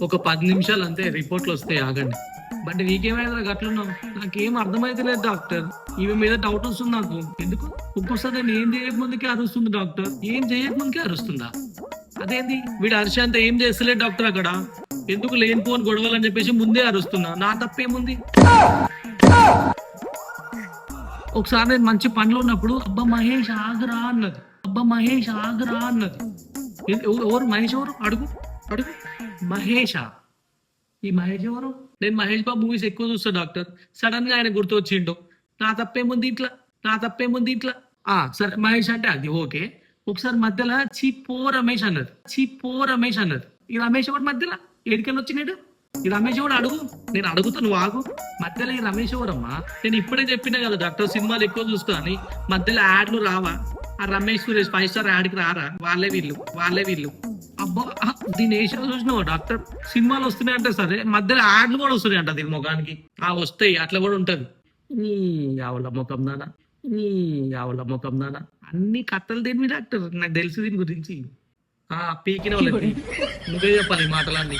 ఒక 10 నిమిషాలు అంతే రిపోర్ట్లు వస్తాయి ఆగండి. బట్ నీకేమైనా గట్లున్నావు? నాకేం అర్థమైతే లేదు డాక్టర్. ఈమె మీద డౌట్ వస్తుంది నాకు. ఎందుకు ఒక్కోసారి నేను ఏం చేయకముందుకే అరుస్తుంది డాక్టర్. ఏం చేయకముందుకే అరుస్తుందా? అదేంది వీడు హర్షాంత ఏం చేస్తలేదు డాక్టర్ అక్కడ. ఎందుకు లేనిపోని గొడవలని చెప్పేసి ముందే అరుస్తున్నా. నా తప్పేముంది? ఒకసారి నేను మంచి పనిలో ఉన్నప్పుడు అబ్బా మహేష్ ఆగరా అన్నది. అబ్బా మహేష్ ఆగరా అన్నది. ఎవరు మహేష్? ఎవరు అడుగు అడుగు. మహేషా? ఈ మహేష్ ఎవరు? నేను మహేష్ బాబు మూవీస్ ఎక్కువ చూస్తా డాక్టర్. సడన్ గా ఆయన గుర్తు వచ్చిండు. నా తప్పేముంది ఇట్లా? నా తప్పేముంది ఇట్లా? సరే మహేష్ అంటే అది ఓకే. ఒకసారి మధ్యలో చిప్పో రమేష్ అన్నది. చిప్పో రమేష్ అన్నది. ఈ రమేష్ ఎవరు మధ్యలో? ఏడికని వచ్చినాడు ఈ రమేష్ ఎవడు? అడుగు. నేను అడుగుతా, నువ్వు ఆగు. మధ్యలో ఈ రమేష్ ఎవరమ్మా? నేను ఇప్పుడే చెప్పినా కదా డాక్టర్ సినిమాలు ఎక్కువ చూస్తా అని. మధ్యలో యాడ్లు రావా? ఆ రమేష్ సురేష్ 5 స్టార్ యాడ్కి రారా? వాళ్ళే వీళ్ళు. అబ్బా దీని ఏషియా చూసినావా డాక్టర్? సినిమాలు వస్తున్నాయి అంటే సరే, మధ్యలో యాడ్లు కూడా వస్తున్నాయి అంట దీని ముఖానికి. వస్తాయి, అట్లా కూడా ఉంటది. ఆవుల ముఖం దానా, ఆవుల ముఖం దానా. అన్ని కథలు దేని డాక్టర్, నాకు తెలుసు దీని గురించి. పీకిన వాళ్ళకి నువ్వే చెప్పాలి ఈ మాటలన్నీ.